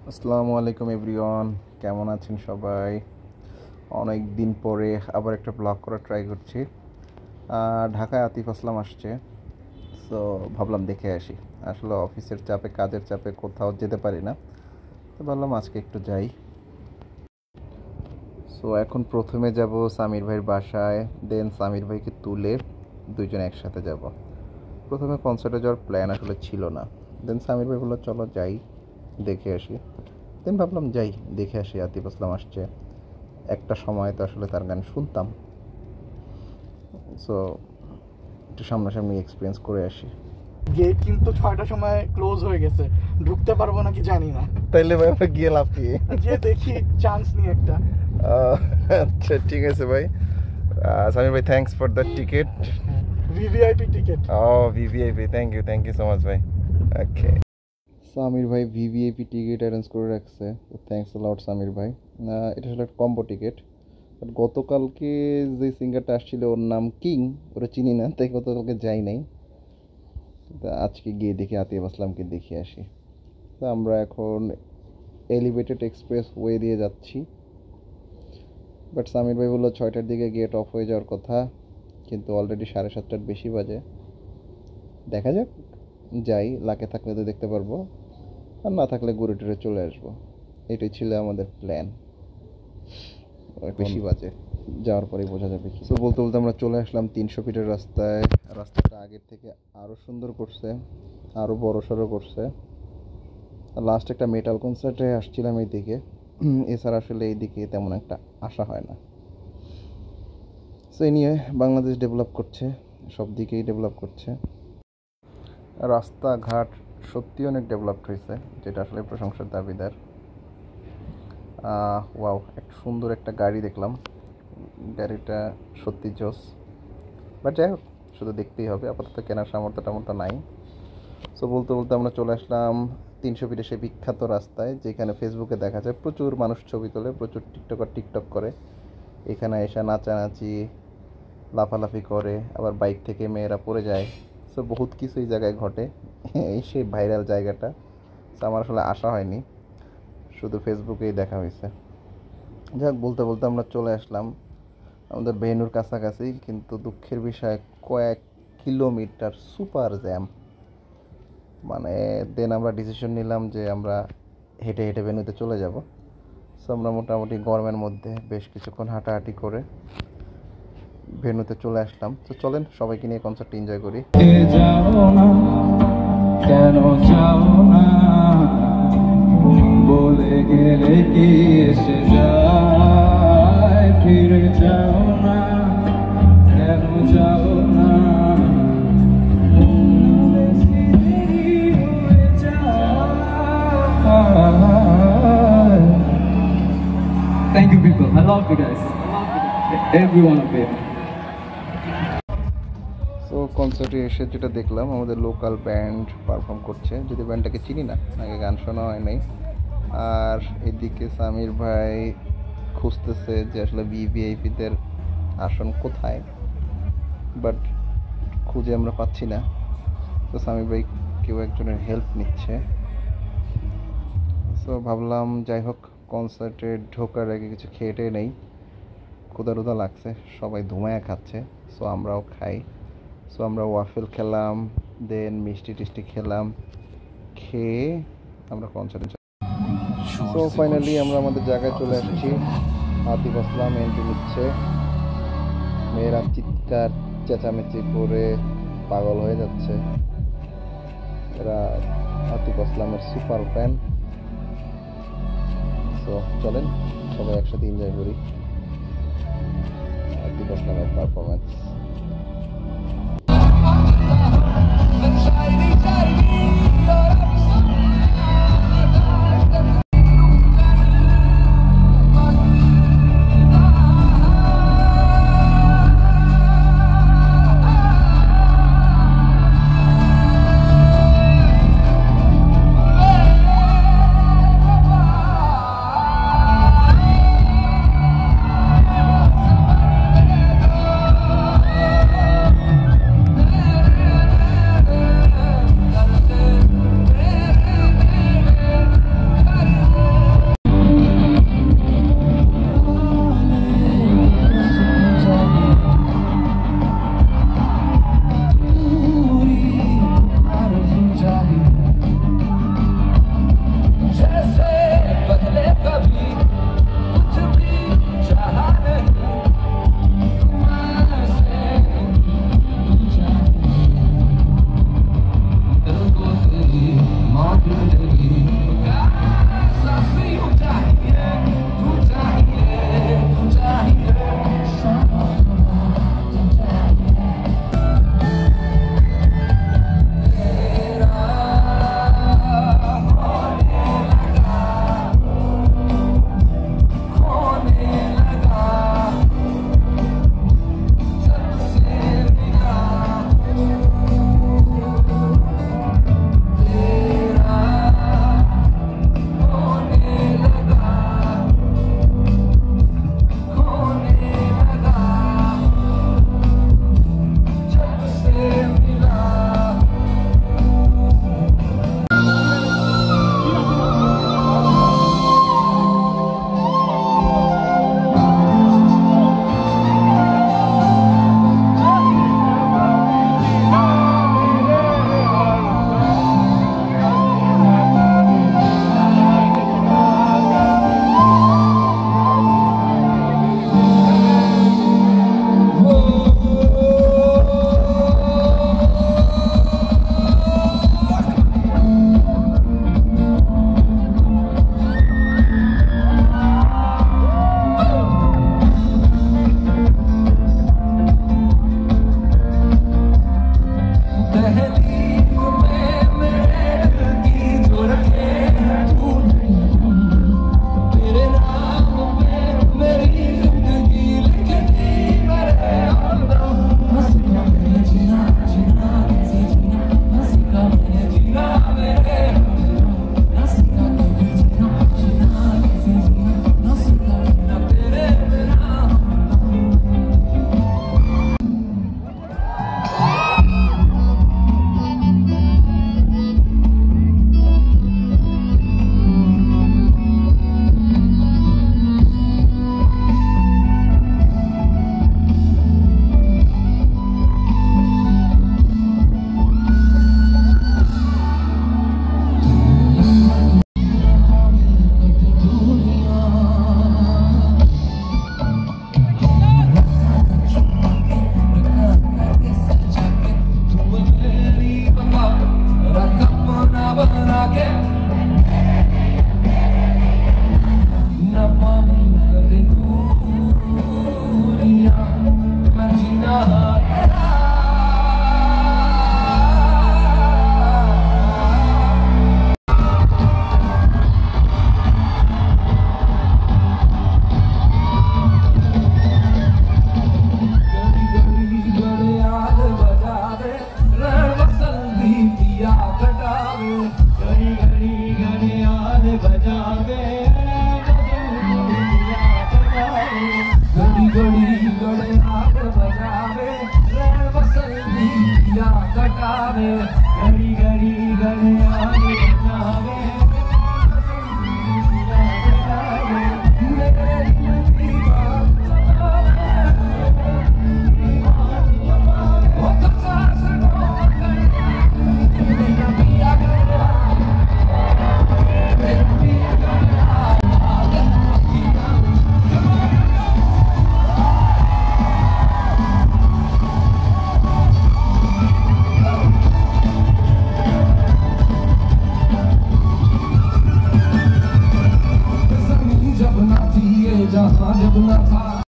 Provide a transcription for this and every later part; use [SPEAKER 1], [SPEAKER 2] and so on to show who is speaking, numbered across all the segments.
[SPEAKER 1] আসসালামু আলাইকুম এভরিওয়ান, কেমন আছেন সবাই? অনেক দিন পরে আবার একটা ব্লগ করার ট্রাই করছি। ঢাকায় আতিফ আসলাম আসছে, সো ভাবলাম দেখে আসি। আসলে অফিসের চাপে, কাজের চাপে কোথাও যেতে পারি না, তো ভাবলাম আজকে একটু যাই। সো এখন প্রথমে যাব সামির ভাইয়ের বাসায়, দেন সামির ভাইকে তুলে দুইজন একসাথে যাব। প্রথমে কনসার্টে যাওয়ার প্ল্যান আসলে ছিল না, দেন সামির ভাই বললো চলো যাই, দেখে আসি। দেন ভাবলাম যাই, দেখে আসি। আতিফ আসলাম আসছে, একটা সময় তো আসলে তার গান শুনতাম, সো একটু সামনাসামনি এক্সপিরিয়েন্স করে আসি।
[SPEAKER 2] গেট কিন্তু 6টার সময় ক্লোজ হয়ে গেছে, ঢুকতে পারবো নাকি জানি না।
[SPEAKER 1] তাইলে ভাই আমরা গিয়ে লাভ কি?
[SPEAKER 2] যে দেখি চান্স নিয়ে একটা।
[SPEAKER 1] আচ্ছা ঠিক আছে ভাই। সামির ভাই, thanks for the ticket.
[SPEAKER 2] VVIP ticket.
[SPEAKER 1] VVIP, thank you so much ভাই। ওকে, সামির ভাই ভিভিআইপি টিকিট অ্যারেঞ্জ করে রাখছে, থ্যাঙ্কস আ লট সামির ভাই। এটা আসলে একটা কম্বো টিকিট, বাট গতকালকে যে সিঙ্গারটা আসছিল ওর নাম কিং, ওটা চিনি না, তাই গতকালকে যাই নাই। তা আজকে গিয়ে দেখি আতিফ আসলামকে দেখে আসি। তো আমরা এখন এলিভেটেড এক্সপ্রেস ওয়ে দিয়ে যাচ্ছি, বাট সামির ভাই বললো 6টার দিকে গেট অফ হয়ে যাওয়ার কথা, কিন্তু অলরেডি 7:30টার বেশি বাজে। দেখা যাক, যাই, লাকে থাকলে তো দেখতে পারবো, আর না থাকলে ঘুরে টুরে চলে আসবো। এটাই ছিল আমাদের প্ল্যান। বেশি বাজে, যাওয়ার পরেই বোঝা যাবে কি। তো বলতে বলতে আমরা চলে আসলাম 300 ফিটের রাস্তায়। রাস্তাটা আগের থেকে আরও সুন্দর করছে, আরও বড় সড়ো করছে। লাস্ট একটা মেটাল কনসার্টে আসছিলাম এই দিকে, এছাড়া আসলে এই দিকে তেমন একটা আসা হয় না। সো এই নিয়ে বাংলাদেশ ডেভেলপ করছে, সব দিকেই ডেভেলপ করছে। রাস্তাঘাট সত্যি অনেক ডেভেলপড হয়েছে, যেটা আসলে প্রশংসার দাবিদার। ওয়াও, একটা সুন্দর একটা গাড়ি দেখলাম, গাড়িটা সত্যি জোস। বাট যাই হোক, শুধু দেখতেই হবে, আপাতত কেনার সামর্থ্য টামর্থ্য নাই। সো বলতে বলতে আমরা চলে আসলাম 300 ফিটে সেই বিখ্যাত রাস্তায়, যেখানে ফেসবুকে দেখা যায় প্রচুর মানুষ ছবি তোলে, প্রচুর টিকটক করে। এখানে এসে নাচানাচি, লাফালাফি করে, আবার বাইক থেকে মেয়েরা পড়ে যায়। সো বহুত কিছু এই জায়গায় ঘটে, এই সেই ভাইরাল জায়গাটা। সো আমার আসলে আসা হয়নি, শুধু ফেসবুকেই দেখা হয়েছে। যাক, বলতে বলতে আমরা চলে আসলাম আমাদের ভেন্যুর কাছাকাছি, কিন্তু দুঃখের বিষয় কয়েক কিলোমিটার সুপার জ্যাম। মানে দেন আমরা ডিসিশন নিলাম যে আমরা হেঁটে হেঁটে ভেন্যুতে চলে যাব। সো আমরা মোটামুটি গরমের মধ্যে বেশ কিছুক্ষণ হাঁটাহাঁটি করে ভেন্যুতে চলে আসলাম। তো চলেন সবাইকে নিয়ে কনসার্টটা এনজয় করি।
[SPEAKER 3] কেন যাও না বলে গেলে কি এসে যায়, ফিরে যাও না, কেন যাও না। Thank you people, I love you guys, every one of you.
[SPEAKER 1] So কনসার্টে এসে যেটা দেখলাম, আমাদের লোকাল ব্যান্ড পারফর্ম করছে, যদি ব্যান্ডটাকে চিনি না, আগে গান শোনা হয় নাই। আর এদিকে সামির ভাই খুঁজতেছে যে আসলে ভিভিআইপিদের আসন কোথায়, বাট খুঁজে আমরা পাচ্ছি না। তো সামির ভাই কেউ একজনের হেল্প নিচ্ছে। সো ভাবলাম যাই হোক, কনসার্টে ঢোকার আগে কিছু খেয়ে টেয়ে নেই, ক্ষুধা লাগছে, সবাই ধুমায়া খাচ্ছে, সো আমরাও খাই। সো আমরা ওয়াফেল খেলাম, দেন মিষ্টি টিষ্টি খেলাম, খেয়ে আমরা কনসার্টে। সো ফাইনালি আমরা আমাদের জায়গায় চলে আসছি। আতিফ আসলাম এন্ট্রি নিচ্ছে, মেয়েরা চিৎকার চেঁচামেচি করে পাগল হয়ে যাচ্ছে। এরা আতিফ আসলামের সুপার ফ্যান। সো চলেন সবাই একসাথে এনজয় করি আতিফ আসলামের পারফরমেন্স।
[SPEAKER 3] बजावे घड़ी घड़ी गड़े आग बजावे बसंती या कटावे घड़ी घड़ी गड़े आग बजावे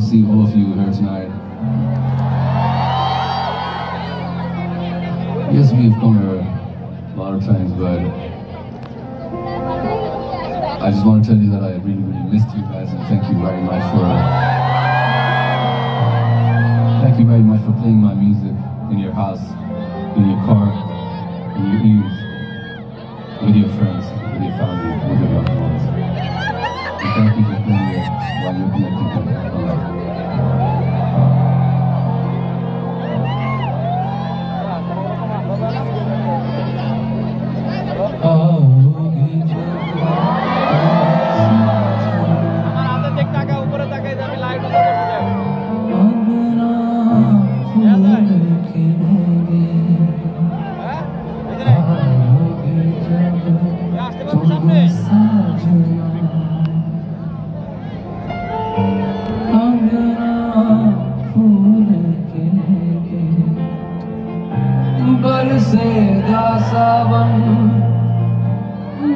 [SPEAKER 3] See all of you here tonight. Yes, we've come here a lot of times, but I just want to tell you that I really missed you guys, and thank you very much for playing my music in your house, in your car, in your ears, with your friends, with your family, with your loved ones. And thank you for playing it while you're connected to Allah.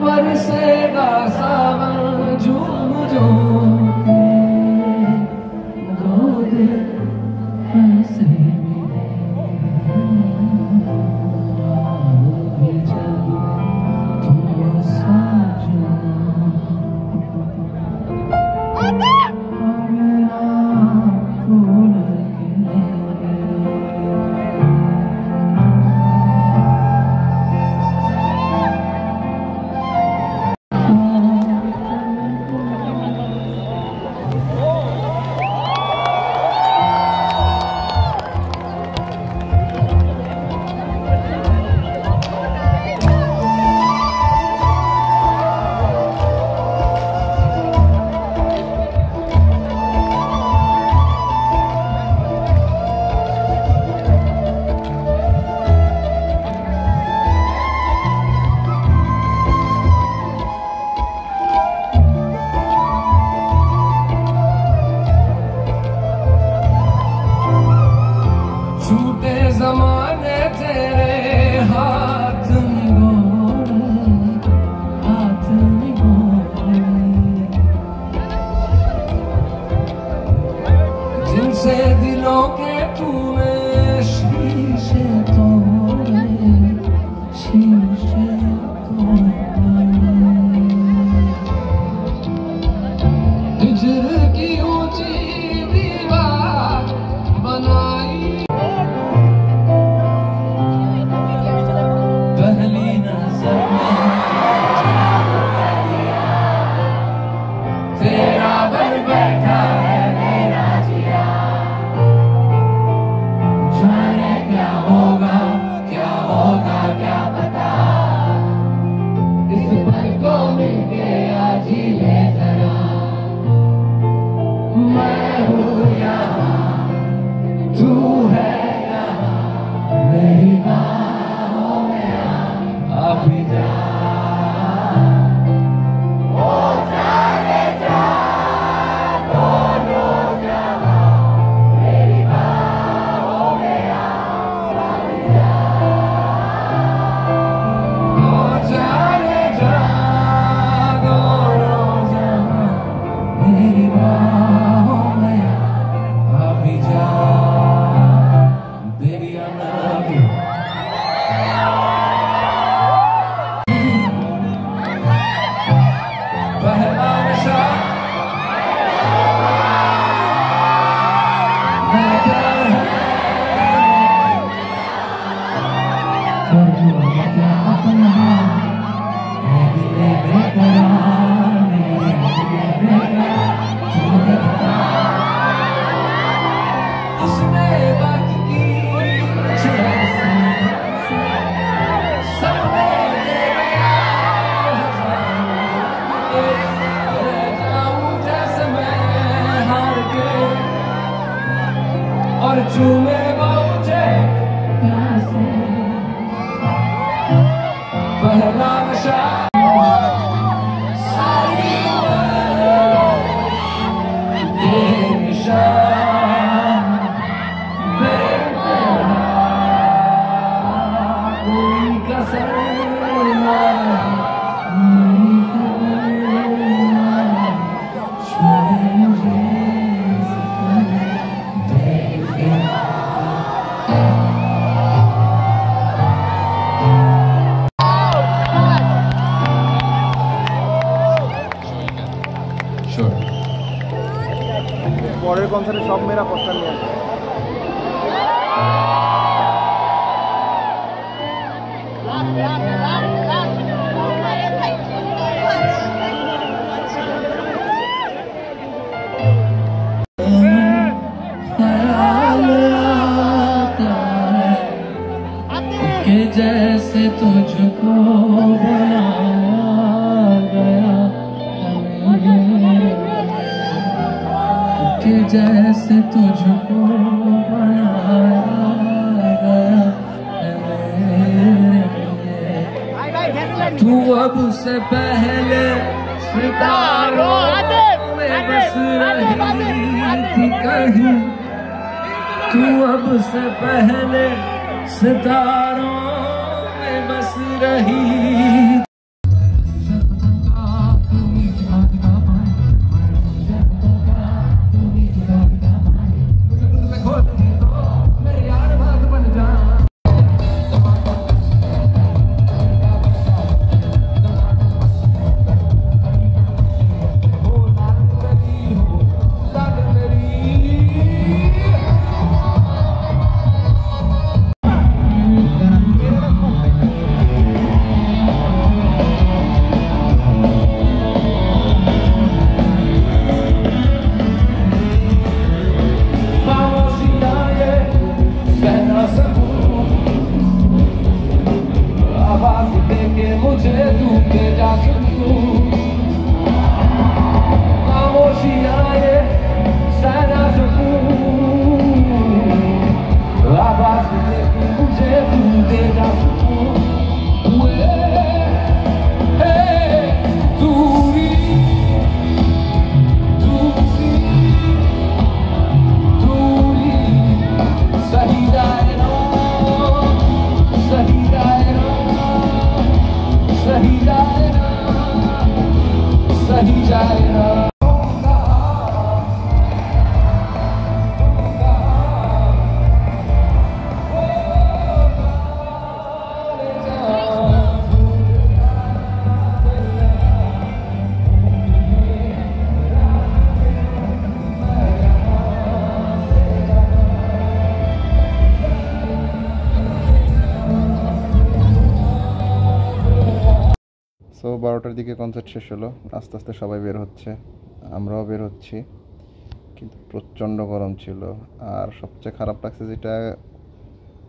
[SPEAKER 3] बरसेगा सावन झूम झूम के दो दिल ऐसे मिले जब तुम साजना फूल ज़माने तेरे हाथ निगोरे जिनसे दिलों के तूने शीशे तोड़े हिजर की ऊंची दीवार बनाई तेरा बन बैठा है मेरा जिया जाने क्या होगा क्या पता इस पल को मिलके आज ही ले जरा मैं हूँ यहाँ तू है यहाँ मेरी बाहों में आ भी जा मेरी बाहों में आ भी जा रह जाऊं जैसे मैं हार के और चूमे वो मुझे प्यार से पहला नशा सारी उम्र बेनिशान बेपनाह कोई कसर ना नहीं करना छुए मुझे
[SPEAKER 1] পরের কনসার্টে সব মেয়েরা পোস্টার নিয়ে আসবে।
[SPEAKER 3] कि जैसे तुझको बनाया गया कि जैसे तुझको बनाया गया तू अब से पहले सितारों में बस रही थी कहीं तू अब से पहले सितारों में बस रही मुझे तू दे जा सकूं खामोशियां ये सहना सकूं आवाज देके मुझे तू दे जा सकूं दूरी दूरी दूरी सही दायरा सही दायरा सही जाएगा सही जाएगा
[SPEAKER 1] সো 12টার দিকে কনসার্ট শেষ হলো, আস্তে আস্তে সবাই বের হচ্ছে, আমরাও বের হচ্ছি, কিন্তু প্রচণ্ড গরম ছিল। আর সবচেয়ে খারাপ লাগছে যেটা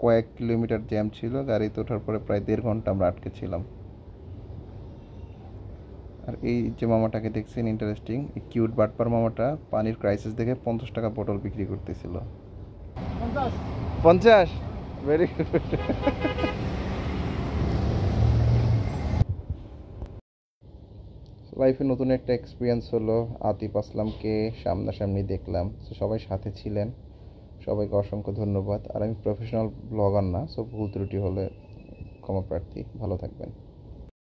[SPEAKER 1] কয়েক কিলোমিটার জ্যাম ছিল, গাড়িতে ওঠার পরে প্রায় 1.5 ঘন্টা আমরা আটকে ছিলাম। আর এই যে মামাটাকে দেখছেন ইন্টারেস্টিং, এই কিউট বাটপার মামাটা পানির ক্রাইসিস দেখে 50 টাকা বোতল বিক্রি করতেছিল। 50 ভেরি গুড। লাইফে নতুন একটা এক্সপিরিয়েন্স হলো, আতিফ আসলামকে সামনাসামনি দেখলাম। সবাই সাথে ছিলেন, সবাইকে অসংখ্য ধন্যবাদ। আর আমি প্রফেশনাল ব্লগার না, সো ভুল ত্রুটি হলে ক্ষমা প্রার্থী। ভালো থাকবেন।